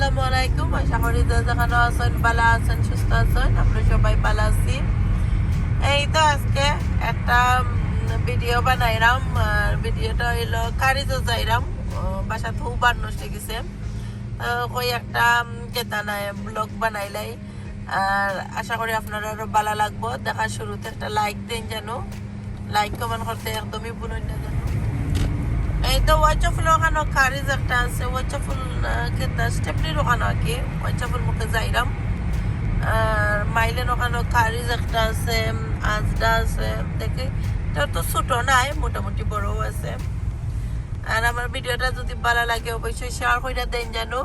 আসসালামু আলাইকুম। আশা করি যেখানে আছেন ভালো আছেন, সুস্থ আছেন। আমরা সবাই ভালো আছি। এই তো আজকে একটা ভিডিও বানাইলাম। আর ভিডিওটা হইলো কারিজো যাইলাম, বাসা হুবার নষ্ট গেছে। কই একটা কেতা নাই ব্লগ বানাইলাই। আর আশা করি আপনারা আরো ভালো লাগবো। দেখার শুরুতে একটা লাইক দেন, জানো লাইক কমেন্ট করতে একদমই ভুলেন না জানো। এই তো ওয়াইচফুল ওখানে কারিজ একটা আছে, ওয়াইচফুল কেতা স্টেপনির ওখানে আর কি ওয়াইচফুল মুখে যাইলাম। আর মাইলেন ওখানে কারিজ একটা আছে, আজডা আছে। দেখি এটা তো ছোট নাই, মোটামুটি বড়ও আছে। আর আমার ভিডিওটা যদি ভালো লাগে অবশ্যই শেয়ার করে দেন জানো।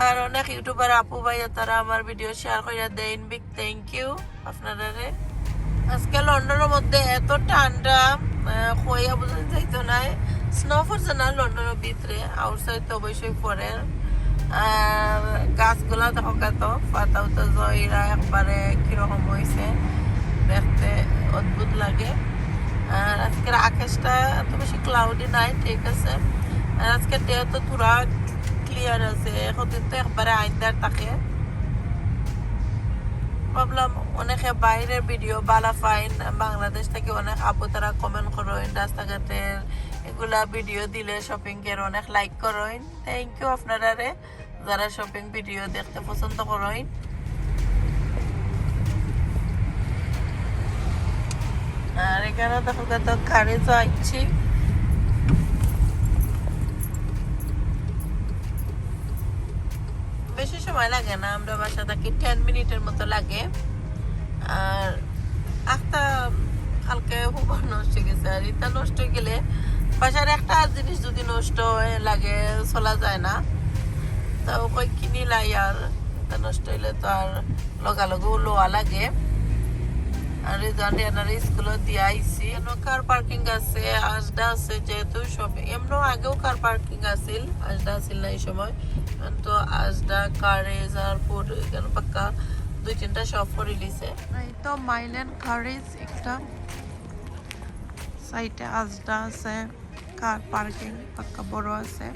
আর অনেক ইউটিউবার আপু ভাই তারা আমার ভিডিও শেয়ার করে দেন, বিগ থ্যাংক ইউ আপনারা। আজকে লন্ডনের মধ্যে এত ঠান্ডা, হইয়া বোঝা যাইতো না। স্নো পড়ছে না লন্ডনের ভিতরে, আউটসাইড তো অবশ্যই পড়ে। আর গাছগুলা দেখো কত পাতাও তো জয়রা একবারে কিরকম হয়েছে, দেখতে অদ্ভুত লাগে। আর আজকের আকাশটা এত বেশি ক্লাউডি নাই, ঠিক আছে। আর আজকের ডে তো পুরা ক্লিয়ার আছে, এখন তো একবারে আইনদার থাকে। ভাবলাম অনেকে বাইরের ভিডিও ভালো পাইন, বাংলাদেশ থেকে অনেক আপু তারা কমেন্ট করেন রাস্তাঘাটের এগুলা ভিডিও দিলে শপিং এর অনেক লাইক করেন। থ্যাংক ইউ আপনারা রে, যারা শপিং ভিডিও দেখতে পছন্দ করেন। আর এখানে দেখো কত গাড়ি যাচ্ছি। বেশি সময় লাগে না, আমরা বাসা থাকি 10 মিনিটের মতো লাগে। আর একটা কালকে হুবার নষ্ট গেছে, আর এটা নষ্ট হয়ে গেলে বাসার একটা জিনিস যদি নষ্ট হয়ে লাগে চলা যায় না, তা ওই কিনি লাই। আর এটা নষ্ট হইলে তো আর লগালগো লোয়া লাগে। আর স্কুলে দিয়ে আইসি, কার পার্কিং আছে, আজডা আছে, যেহেতু সব এমন আগেও কার পার্কিং আছিল, আজডা আছিল না এই সময়। তো আজডা কারেজ আর ফুড এখানে পাক্কা 2-3টা শপ করে লিছে। এই তো মাইলেন কারেজ একটা সাইটে, আজডা আছে, কার পার্কিং পাক্কা বড় আছে।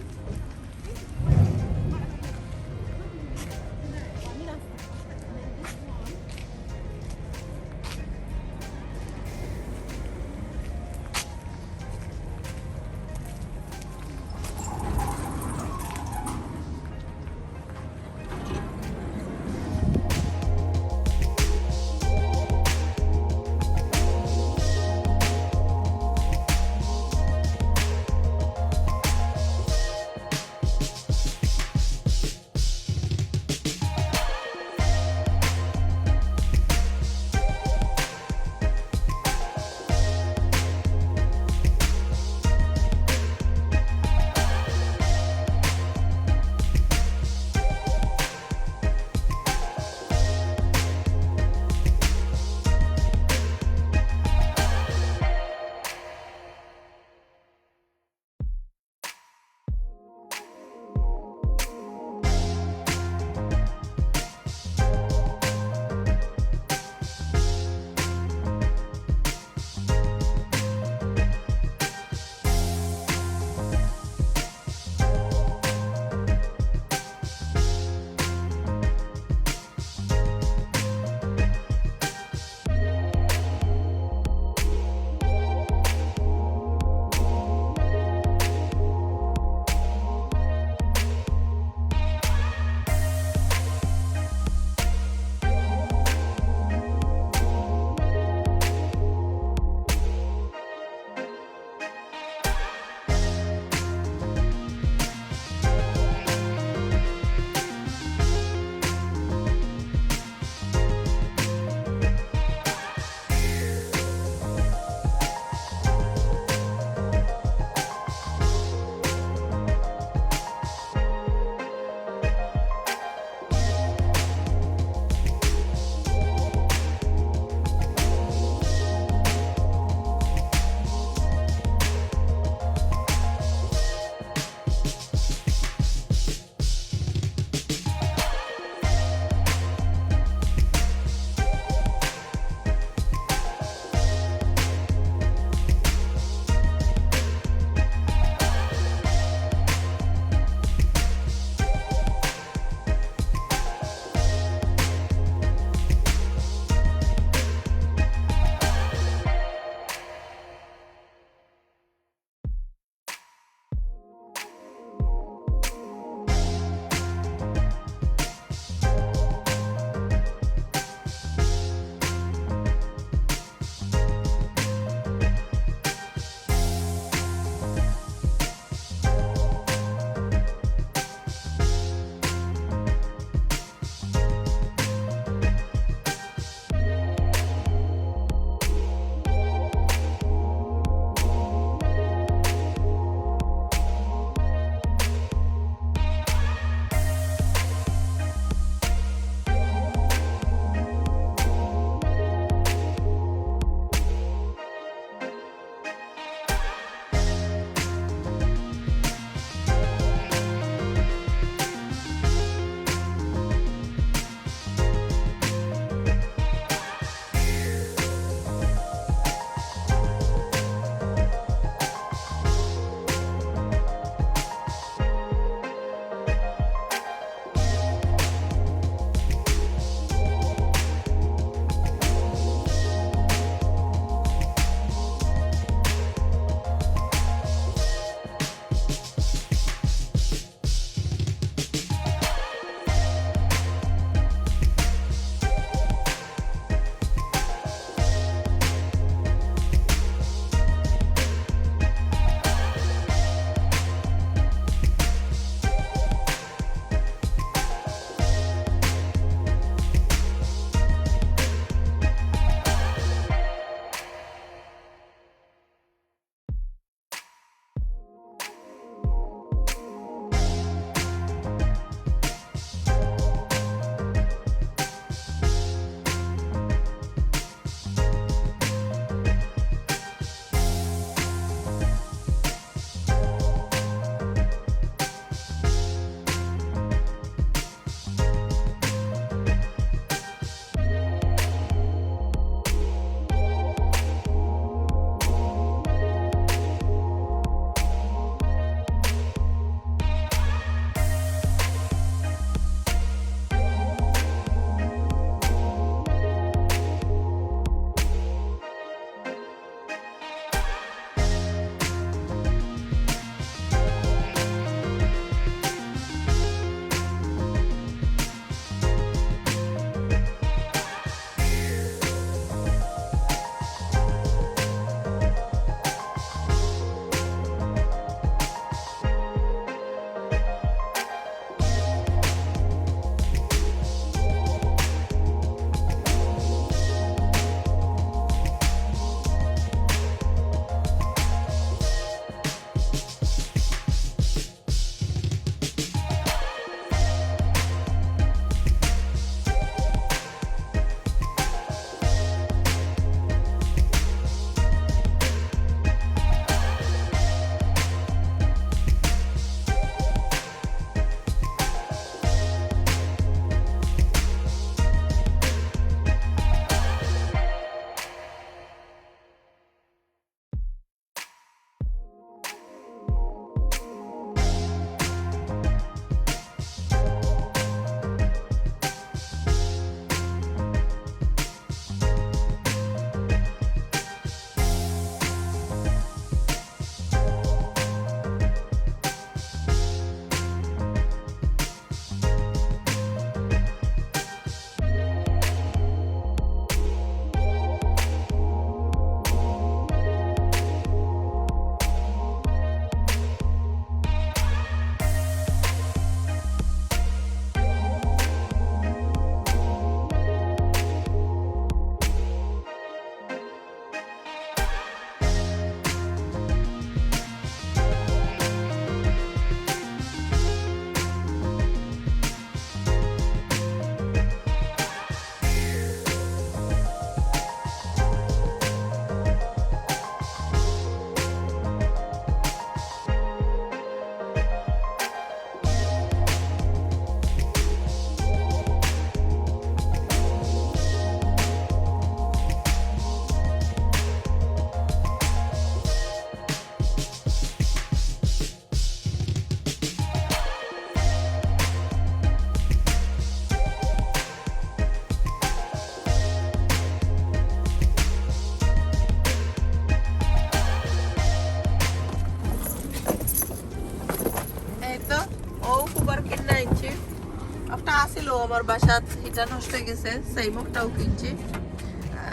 আমার বাসাত এটা নষ্ট হয়ে গেছে, সেই মুখটাও কিনছি,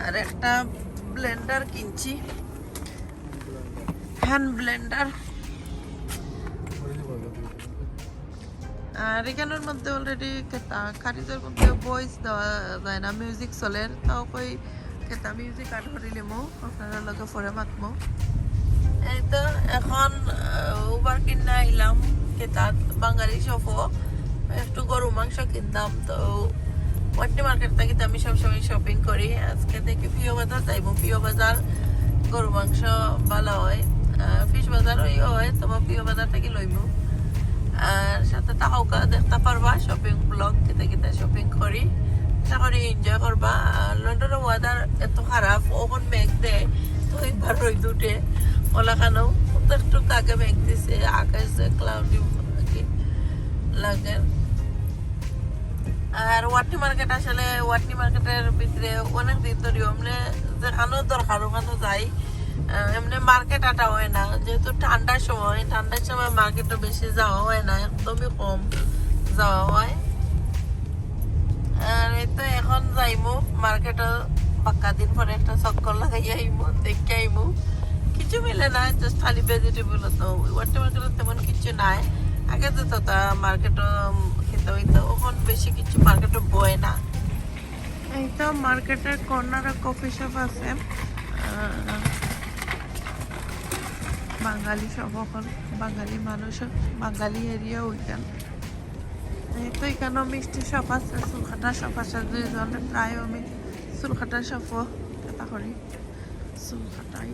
আর একটা ব্লেন্ডার কিনছি, হ্যান্ড ব্লেন্ডার। আর এখানের মধ্যে অলরেডি খারিজের মধ্যে ভয়েস দেওয়া যায় না, মিউজিক চলে, তাও কই কেতা মিউজিক আট হরিলিমো আপনারা লগে পরে মাতমো। এই তো এখন উবার কিনা আইলাম কেতা বাঙালি সফো, একটু গরু মাংস কিনতাম। তো ওয়াটনি মার্কেট থেকে আমি সবসময় শপিং করি। আজকে দেখি প্রিয় বাজার যাইবো, প্রিয় বাজার গরু মাংস ভালো হয়, ফিশ বাজারও হয়, তোমার প্রিয় বাজার থেকে লইবো। আর সাথে তাহকা দেখতে পারবা শপিং ব্লগ, কেতে কেতে শপিং করি, আশা করি এনজয় করবা। লন্ডনের ওয়েদার এত খারাপ, ওখান মেঘ দেয়, তো একবার রোদ উঠে ওলাখানেও একটু কাকে মেঘ দিছে, আকাশে ক্লাউডি লাগে। আর ওয়াটনি মার্কেট, আসলে ওয়াটনি মার্কেটের ভিতরে অনেক দিন ধরে এমনি যেখানেও দরকার ওখানে যাই, এমনি মার্কেট আটা হয় না, যেহেতু ঠান্ডার সময় মার্কেটও বেশি যাওয়া হয় না, একদমই কম যাওয়া হয়। আর এই তো এখন যাইমু মার্কেটও, পাক্কা দিন পরে একটা চক্কর লাগাই আইমু, দেখে আইমু। কিছু মিলে না, জাস্ট খালি ভেজিটেবল। তো ওয়াটনি মার্কেটে তেমন কিছু নাই, আগে যেত তা মার্কেটও খেতে হইতো, ওখান বেশি কিছু মার্কেটও বয় না। এই তো মার্কেটের কর্নারে কফি শপ আছে, বাঙালি সব, এখন বাঙালি মানুষ, বাঙালি এরিয়া ওইখান। এই তো এখানেও মিষ্টি শপ আছে, চুলকাটা শপ আছে, দুইজনে প্রায় আমি চুলকাটা শপও কেতা করি, চুলকাটাই।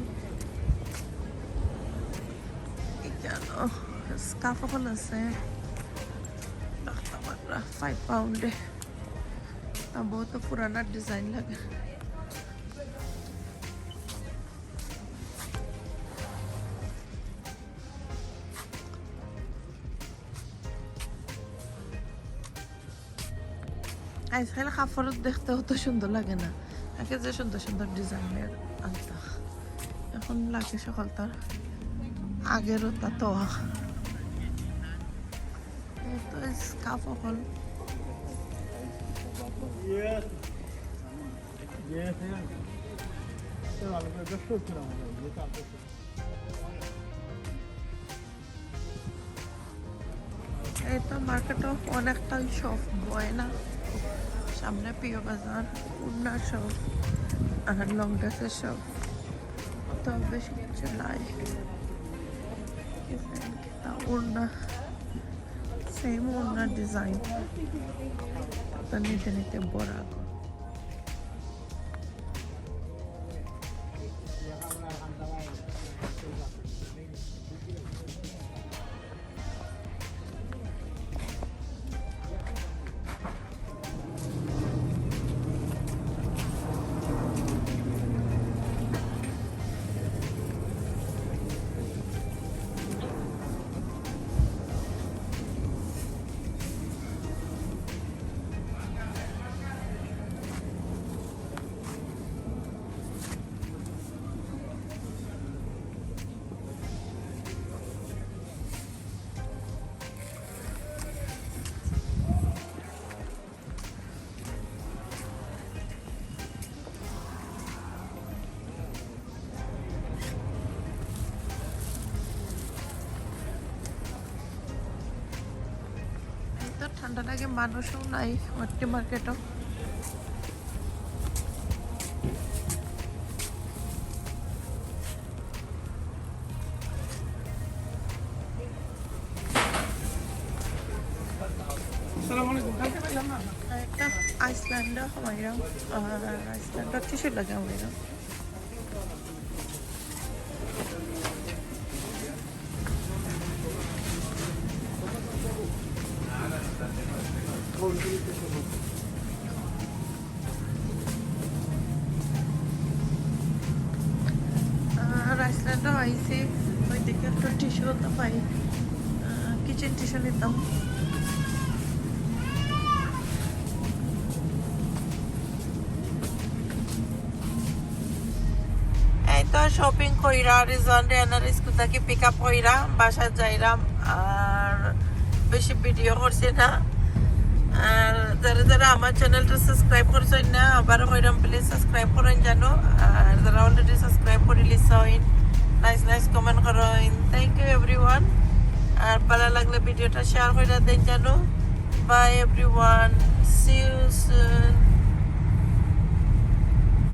এখানেও স্কার্ফ এখন আছে 5 পাউন্ডে, বহুত পুরানা ডিজাইন লাগে। আজকাল কাপড় দেখতে অত সুন্দর লাগে না, আগে যে সুন্দর সুন্দর ডিজাইনের আনতা, এখন লাগে সকল তার আগেরও তা তো। স্কার্ফ হল এই তো মার্কেটও অনেকটাই শপ বয় না, সামনে প্রিয় বাজার, উন্নার শপ আর লং ড্রেসের শপ, তো বেশি কিছু নাই। উন্না সেম উন্নার ডিজাইন, নিতে নিতে বড়। ঠান্ডা লাগে, মানুষও নাই ওয়াটনি মার্কেটও। একটা আইসল্যান্ডও হমাইরাম, আর আইসল্যান্ডও কিছু লাগে হমাইরাম। আর আইসল্যান্ডও আইসি, ওই দিকে একটা টিস্যু তো পাই, কিচেন টিস্যু নিতাম। এই তো শপিং কইরা রিজনে এনার স্কুল থেকে পিক আপ কইরা বাসায় যাইরাম, আর বেশি ভিডিও করছি না, আর যারা যারা আমার চ্যানেলটা সাবস্ক্রাইব করছেন না আবার হইরাম প্লিজ সাবস্ক্রাইব করেন জানো আর যারা অলরেডি সাবস্ক্রাইব করে লিসইন নাইস কমেন্ট করেন থ্যাংক ইউ এভরিওয়ান আর ভালো লাগলে ভিডিওটা শেয়ার করে দেন জানো bye everyone see you soon